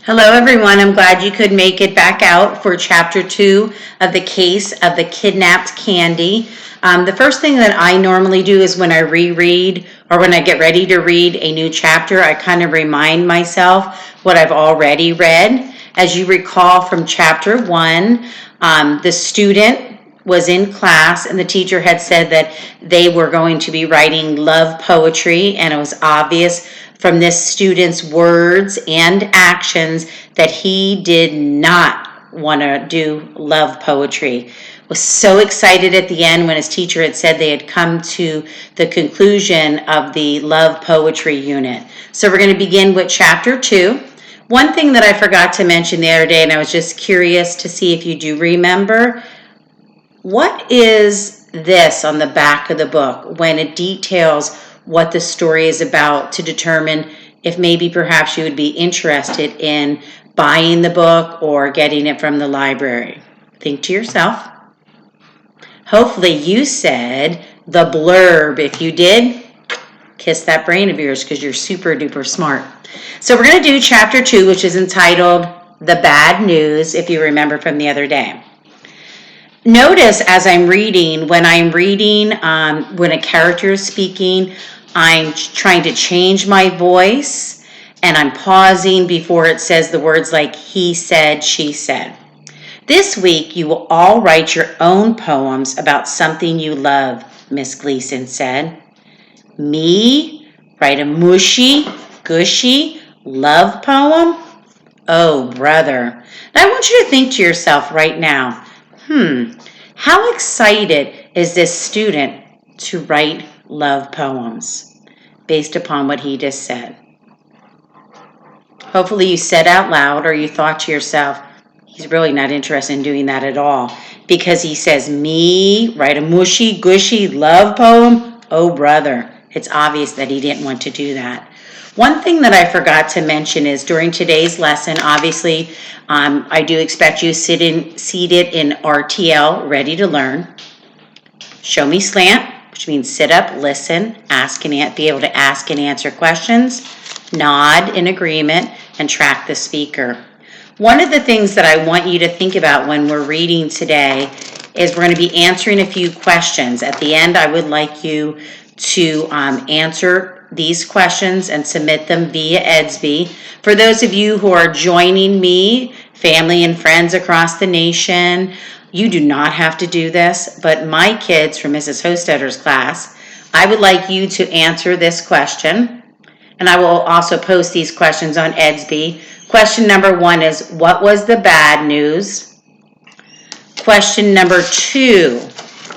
Hello, everyone. I'm glad you could make it back out for Chapter 2 of the case of the kidnapped candy. The first thing that I normally do is when I reread or when I get ready to read a new chapter, I kind of remind myself what I've already read. As you recall from Chapter 1, the student was in class and the teacher had said that they were going to be writing love poetry, and it was obvious from this student's words and actions that he did not want to do love poetry. Was so excited at the end when his teacher had said they had come to the conclusion of the love poetry unit. So we're going to begin with Chapter 2. One thing that I forgot to mention the other day, and I was just curious to see if you do remember, what is this on the back of the book when it details what the story is about to determine if maybe perhaps you would be interested in buying the book or getting it from the library? Think to yourself. Hopefully you said the blurb. If you did, kiss that brain of yours because you're super duper smart. So we're going to do Chapter 2, which is entitled The Bad News, if you remember from the other day. Notice as I'm reading, when a character is speaking, I'm trying to change my voice and I'm pausing before it says the words like he said, she said. This week, you will all write your own poems about something you love, Miss Gleason said. Me? Write a mushy, gushy love poem? Oh, brother. Now I want you to think to yourself right now, how excited is this student to write love poems based upon what he just said? Hopefully you said out loud or you thought to yourself, he's really not interested in doing that at all because he says, me, write a mushy, gushy love poem? Oh, brother. It's obvious that he didn't want to do that. One thing that I forgot to mention is during today's lesson, obviously, I do expect you seated in RTL, ready to learn. Show me slant, which means sit up, listen, be able to ask and answer questions, nod in agreement, and track the speaker. One of the things that I want you to think about when we're reading today is we're going to be answering a few questions. At the end, I would like you to answer these questions and submit them via Edsby. For those of you who are joining me, family and friends across the nation, you do not have to do this, but my kids from Mrs. Hostetter's class, I would like you to answer this question, and I will also post these questions on Edsby. Question number 1 is, what was the bad news? Question number 2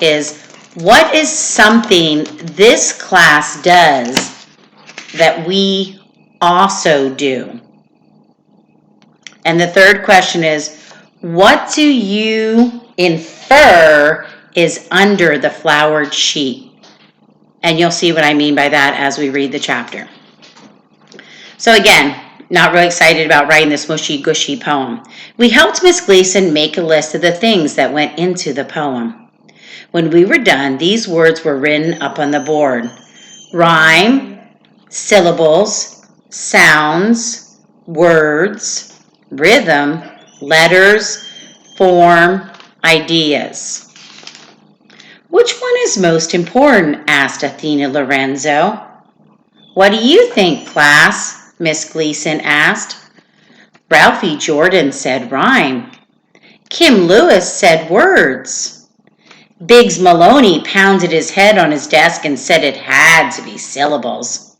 is, what is something this class does that we also do? And the third question is, what do you infer is under the flowered sheet? And you'll see what I mean by that as we read the chapter. So again, not really excited about writing this mushy gushy poem. We helped Miss Gleason make a list of the things that went into the poem. When we were done, these words were written up on the board. Rhyme, syllables, sounds, words, rhythm, letters, form, ideas. Which one is most important? Asked Athena Lorenzo. What do you think, class? Miss Gleason asked. Ralphie Jordan said rhyme. Kim Lewis said words. Biggs Maloney pounded his head on his desk and said it had to be syllables.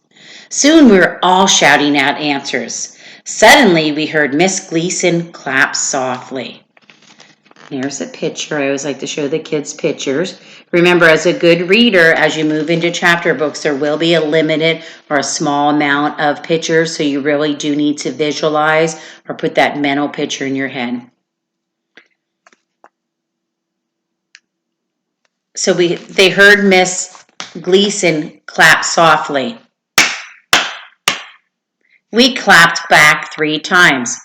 Soon we were all shouting out answers. Suddenly we heard Miss Gleason clap softly. Here's a picture. I always like to show the kids pictures. Remember, as a good reader, as you move into chapter books, there will be a limited or a small amount of pictures, so you really do need to visualize or put that mental picture in your head. So they heard Miss Gleason clap softly. We clapped back 3 times.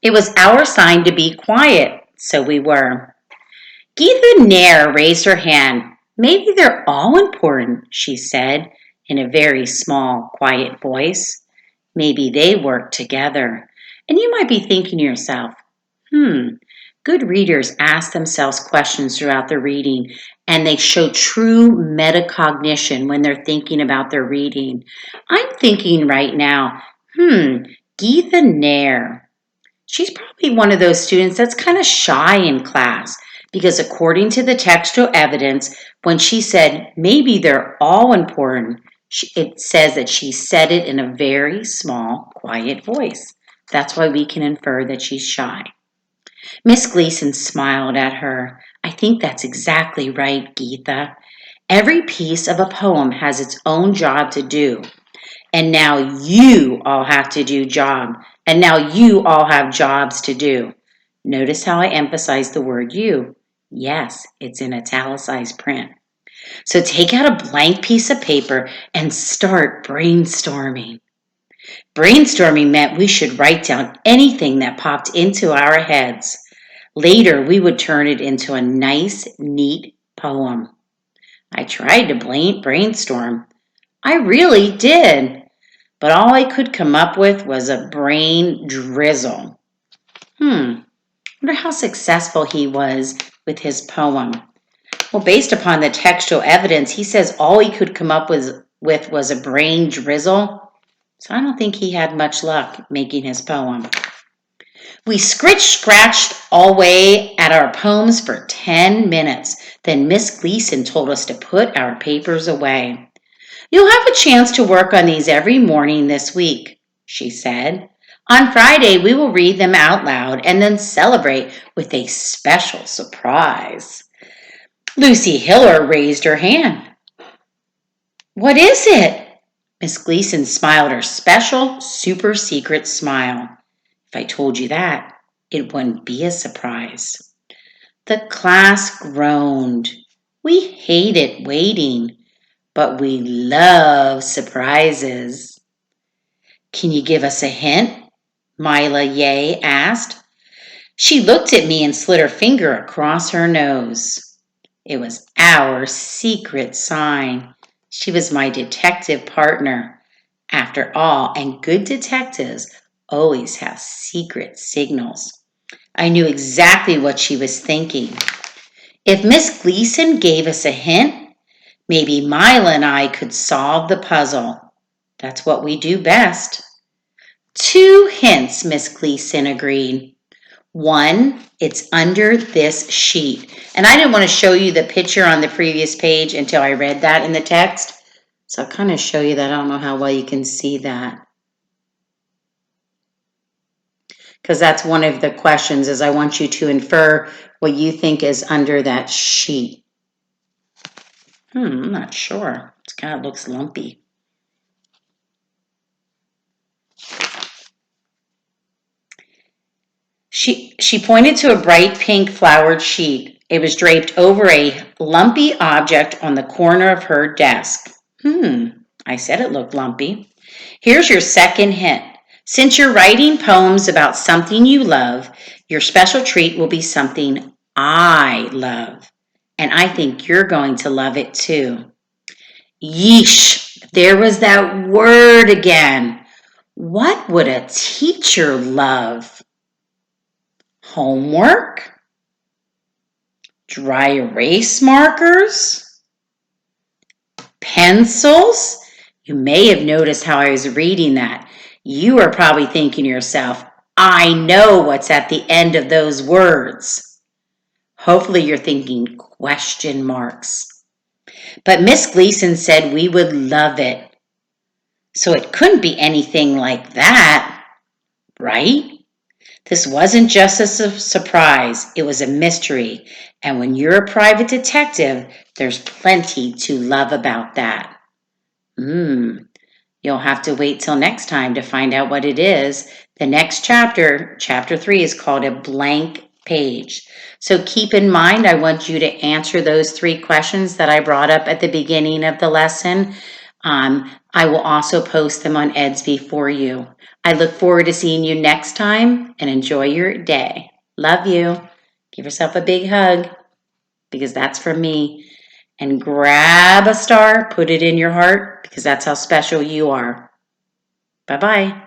It was our sign to be quiet, so we were. Geetha Nair raised her hand. Maybe they're all important, she said in a very small, quiet voice. Maybe they work together. And you might be thinking to yourself, good readers ask themselves questions throughout the reading, and they show true metacognition when they're thinking about their reading. I'm thinking right now, Geetha Nair. She's probably one of those students that's kind of shy in class because, according to the textual evidence, when she said maybe they're all important, it says that she said it in a very small, quiet voice. That's why we can infer that she's shy. Miss Gleason smiled at her. I think that's exactly right, Geetha. Every piece of a poem has its own job to do. And now you all have to do job. And now you all have jobs to do. Notice how I emphasize the word you. Yes, it's in italicized print. So take out a blank piece of paper and start brainstorming. Brainstorming meant we should write down anything that popped into our heads. Later, we would turn it into a nice, neat poem. I tried to brainstorm. I really did. But all I could come up with was a brain drizzle. Wonder how successful he was with his poem. Well, based upon the textual evidence, he says all he could come up with was a brain drizzle. So I don't think he had much luck making his poem. We scratched away at our poems for 10 minutes. Then Miss Gleason told us to put our papers away. You'll have a chance to work on these every morning this week, she said. On Friday, we will read them out loud and then celebrate with a special surprise. Lucy Hiller raised her hand. What is it? Miss Gleason smiled her special, super secret smile. If I told you that, it wouldn't be a surprise. The class groaned. We hated waiting, but we love surprises. Can you give us a hint? Mila Ye asked. She looked at me and slid her finger across her nose. It was our secret sign. She was my detective partner. After all, and good detectives always have secret signals. I knew exactly what she was thinking. If Miss Gleason gave us a hint, maybe Mila and I could solve the puzzle. That's what we do best. 2 hints, Miss Gleason agreed. 1, it's under this sheet. And I didn't want to show you the picture on the previous page until I read that in the text. So I'll kind of show you that. I don't know how well you can see that. Because that's one of the questions is I want you to infer what you think is under that sheet. I'm not sure. It kind of looks lumpy. She pointed to a bright pink flowered sheet. It was draped over a lumpy object on the corner of her desk. I said it looked lumpy. Here's your second hint. Since you're writing poems about something you love, your special treat will be something I love. And I think you're going to love it too. Yeesh, there was that word again. What would a teacher love? Homework? Dry erase markers? Pencils? You may have noticed how I was reading that. You are probably thinking to yourself, I know what's at the end of those words. Hopefully you're thinking question marks. But Miss Gleason said we would love it. So it couldn't be anything like that, right? This wasn't just a surprise, it was a mystery. And when you're a private detective, there's plenty to love about that. You'll have to wait till next time to find out what it is. The next chapter, chapter 3, is called A Blank Page. So keep in mind, I want you to answer those 3 questions that I brought up at the beginning of the lesson. I will also post them on Edsby for you. I look forward to seeing you next time and enjoy your day. Love you. Give yourself a big hug because that's from me. And grab a star, put it in your heart because that's how special you are. Bye-bye.